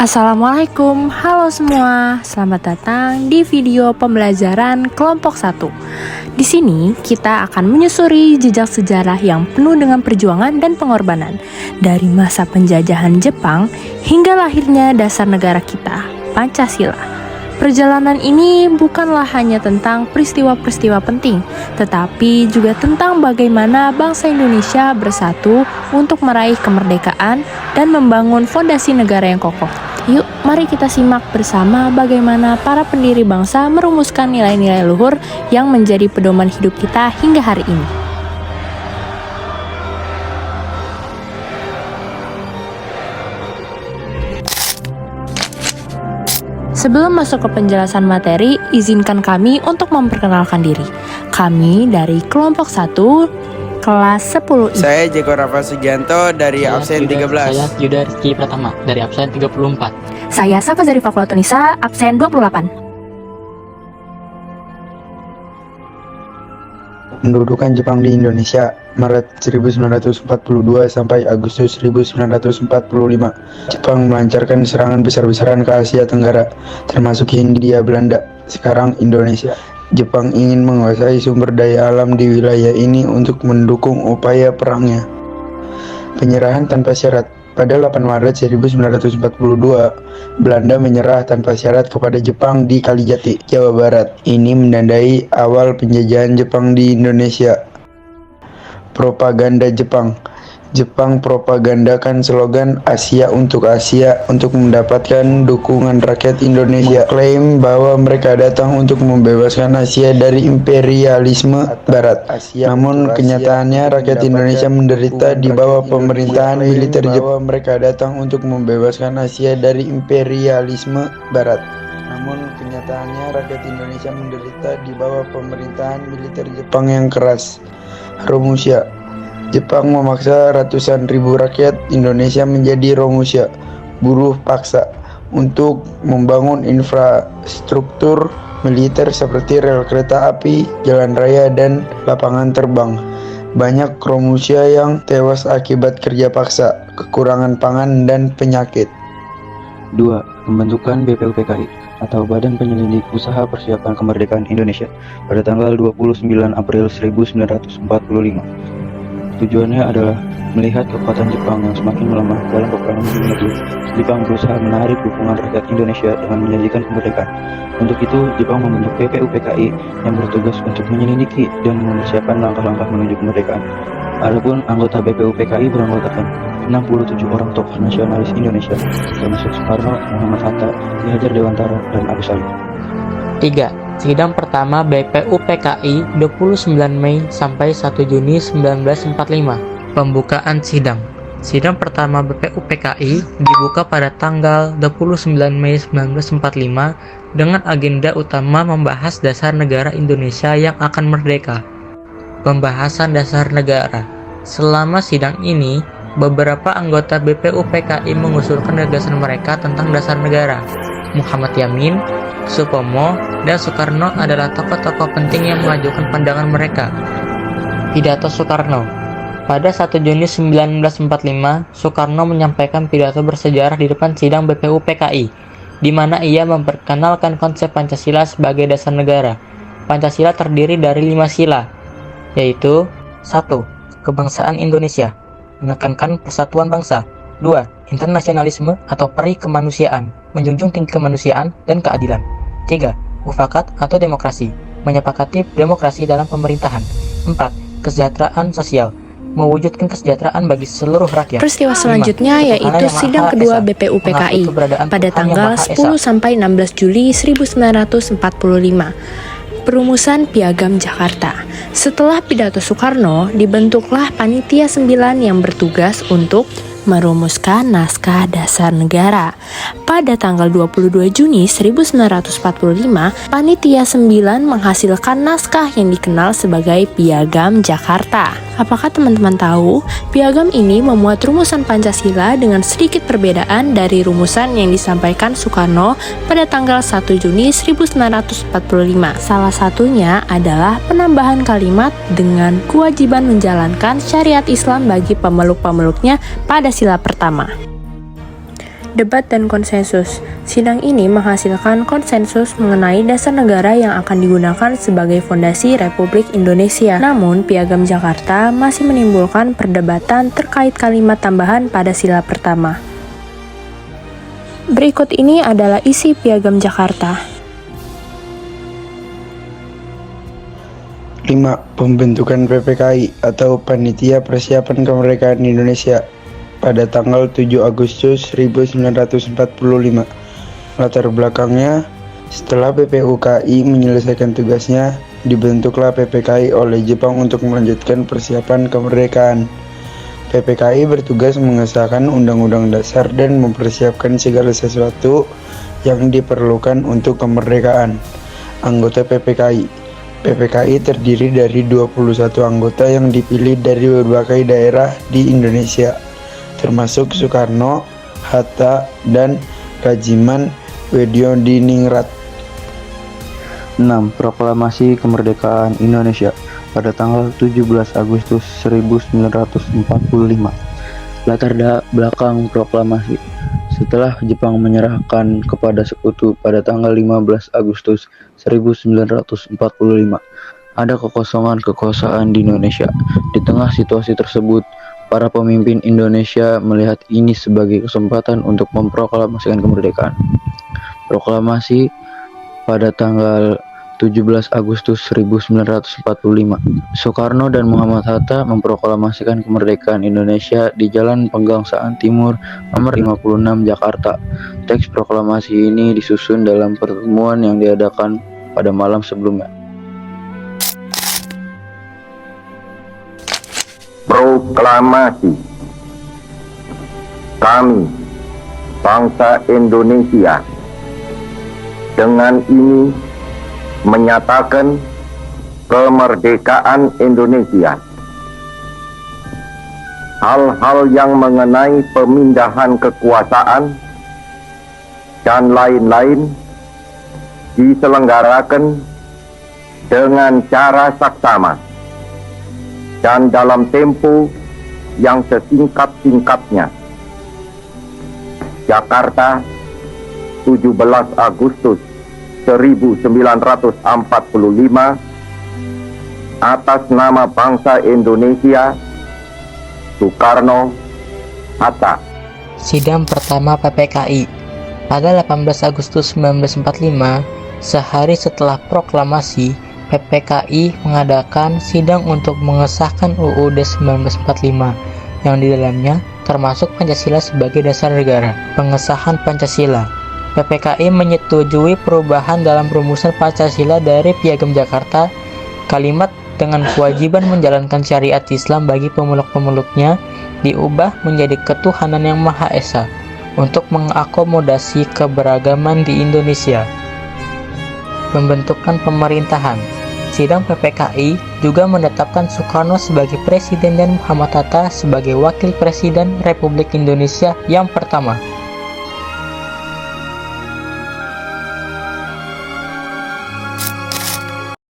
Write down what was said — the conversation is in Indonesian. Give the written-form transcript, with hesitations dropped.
Assalamualaikum, halo semua. Selamat datang di video pembelajaran kelompok 1. Di sini kita akan menyusuri jejak sejarah yang penuh dengan perjuangan dan pengorbanan dari masa penjajahan Jepang hingga lahirnya dasar negara kita, Pancasila. Perjalanan ini bukanlah hanya tentang peristiwa-peristiwa penting, tetapi juga tentang bagaimana bangsa Indonesia bersatu untuk meraih kemerdekaan dan membangun fondasi negara yang kokoh. Yuk, mari kita simak bersama bagaimana para pendiri bangsa merumuskan nilai-nilai luhur yang menjadi pedoman hidup kita hingga hari ini. Sebelum masuk ke penjelasan materi, izinkan kami untuk memperkenalkan diri. Kami dari kelompok 1, kelas 10 I. Saya Jeko Rafa Sugianto dari absen 13. Saya Yuda Rizky Pratama dari absen 34. Saya Safa dari Fakultas Nisa, absen 28. Pendudukan Jepang di Indonesia Maret 1942 sampai Agustus 1945. Jepang melancarkan serangan besar-besaran ke Asia Tenggara, termasuk Hindia Belanda, sekarang Indonesia. Jepang ingin menguasai sumber daya alam di wilayah ini untuk mendukung upaya perangnya. Penyerahan tanpa syarat. Pada 8 Maret 1942, Belanda menyerah tanpa syarat kepada Jepang di Kalijati, Jawa Barat. Ini menandai awal penjajahan Jepang di Indonesia. Propaganda Jepang. Jepang propagandakan slogan Asia untuk mendapatkan dukungan rakyat Indonesia. Klaim bahwa mereka datang untuk membebaskan Asia dari imperialisme Barat. Namun kenyataannya rakyat Indonesia menderita di bawah pemerintahan militer Jepang. Mereka datang untuk membebaskan Asia dari imperialisme Barat. Namun kenyataannya rakyat Indonesia menderita di bawah pemerintahan militer Jepang yang keras. Romusha. Jepang memaksa ratusan ribu rakyat Indonesia menjadi romusha, buruh paksa, untuk membangun infrastruktur militer seperti rel kereta api, jalan raya, dan lapangan terbang. Banyak romusha yang tewas akibat kerja paksa, kekurangan pangan, dan penyakit. 2. Pembentukan BPUPKI atau Badan Penyelidik Usaha Persiapan Kemerdekaan Indonesia pada tanggal 29 April 1945. Tujuannya adalah melihat kekuatan Jepang yang semakin melemah dalam peperangan dunia II. Jepang berusaha menarik dukungan rakyat Indonesia dengan menjanjikan kemerdekaan. Untuk itu, Jepang membentuk BPUPKI yang bertugas untuk menyelidiki dan mempersiapkan langkah-langkah menuju kemerdekaan. Adapun anggota BPUPKI beranggotakan 67 orang tokoh nasionalis Indonesia, termasuk Soekarno, Muhammad Hatta, Ki Hajar Dewantara, dan Agus Salim. 3. Sidang pertama BPUPKI 29 Mei sampai 1 Juni 1945. Pembukaan sidang. Sidang pertama BPUPKI dibuka pada tanggal 29 Mei 1945 dengan agenda utama membahas dasar negara Indonesia yang akan merdeka. Pembahasan dasar negara. Selama sidang ini, beberapa anggota BPUPKI mengusulkan gagasan mereka tentang dasar negara. Muhammad Yamin, Supomo, dan Soekarno adalah tokoh-tokoh penting yang mengajukan pandangan mereka. Pidato Soekarno. Pada 1 Juni 1945, Soekarno menyampaikan pidato bersejarah di depan sidang BPUPKI, di mana ia memperkenalkan konsep Pancasila sebagai dasar negara. Pancasila terdiri dari 5 sila, yaitu 1. Kebangsaan Indonesia, menekankan persatuan bangsa. 2. Internasionalisme atau peri kemanusiaan, menjunjung tinggi kemanusiaan dan keadilan. 3. Mufakat atau demokrasi, menyepakati demokrasi dalam pemerintahan. 4. Kesejahteraan sosial, mewujudkan kesejahteraan bagi seluruh rakyat. Peristiwa selanjutnya yaitu sidang kedua BPUPKI pada tanggal 10 sampai 16 Juli 1945. Perumusan Piagam Jakarta. Setelah pidato Soekarno, dibentuklah Panitia 9 yang bertugas untuk merumuskan naskah dasar negara. Pada tanggal 22 Juni 1945, Panitia 9 menghasilkan naskah yang dikenal sebagai Piagam Jakarta. Apakah teman-teman tahu? Piagam ini memuat rumusan Pancasila dengan sedikit perbedaan dari rumusan yang disampaikan Soekarno pada tanggal 1 Juni 1945. Salah satunya adalah penambahan kalimat dengan kewajiban menjalankan syariat Islam bagi pemeluk-pemeluknya pada sila pertama. debat dan konsensus. Sidang ini menghasilkan konsensus mengenai dasar negara yang akan digunakan sebagai fondasi Republik Indonesia. Namun, Piagam Jakarta masih menimbulkan perdebatan terkait kalimat tambahan pada sila pertama. Berikut ini adalah isi Piagam Jakarta. 5. Pembentukan PPKI atau Panitia Persiapan Kemerdekaan Indonesia pada tanggal 7 Agustus 1945. Latar belakangnya, setelah PPUKI menyelesaikan tugasnya, dibentuklah PPKI oleh Jepang untuk melanjutkan persiapan kemerdekaan. PPKI bertugas mengesahkan Undang-Undang Dasar dan mempersiapkan segala sesuatu yang diperlukan untuk kemerdekaan. Anggota PPKI terdiri dari 21 anggota yang dipilih dari berbagai daerah di Indonesia, termasuk Soekarno, Hatta, dan Rajiman Weddiodiningrat. 6. Proklamasi Kemerdekaan Indonesia pada tanggal 17 Agustus 1945. Latar belakang proklamasi. Setelah Jepang menyerahkan kepada sekutu pada tanggal 15 Agustus 1945, ada kekosongan kekuasaan di Indonesia. Di tengah situasi tersebut, para pemimpin Indonesia melihat ini sebagai kesempatan untuk memproklamasikan kemerdekaan. Proklamasi pada tanggal 17 Agustus 1945, Soekarno dan Muhammad Hatta memproklamasikan kemerdekaan Indonesia di Jalan Pegangsaan Timur nomor 56 Jakarta. Teks proklamasi ini disusun dalam pertemuan yang diadakan pada malam sebelumnya. Proklamasi. Kami, bangsa Indonesia, dengan ini menyatakan kemerdekaan Indonesia. Hal-hal yang mengenai pemindahan kekuasaan dan lain-lain diselenggarakan dengan cara saksama dan dalam tempo yang sesingkat-singkatnya. Jakarta, 17 Agustus 1945, atas nama bangsa Indonesia, Soekarno, Hatta. Sidang pertama PPKI pada 18 Agustus 1945, sehari setelah proklamasi, PPKI mengadakan sidang untuk mengesahkan UUD 1945 yang di dalamnya termasuk Pancasila sebagai dasar negara. Pengesahan Pancasila. PPKI menyetujui perubahan dalam rumusan Pancasila dari Piagam Jakarta. Kalimat dengan kewajiban menjalankan syariat Islam bagi pemeluk-pemeluknya diubah menjadi ketuhanan yang Maha Esa untuk mengakomodasi keberagaman di Indonesia. Pembentukan pemerintahan. Sidang PPKI juga menetapkan Soekarno sebagai presiden dan Muhammad Hatta sebagai wakil presiden Republik Indonesia yang pertama.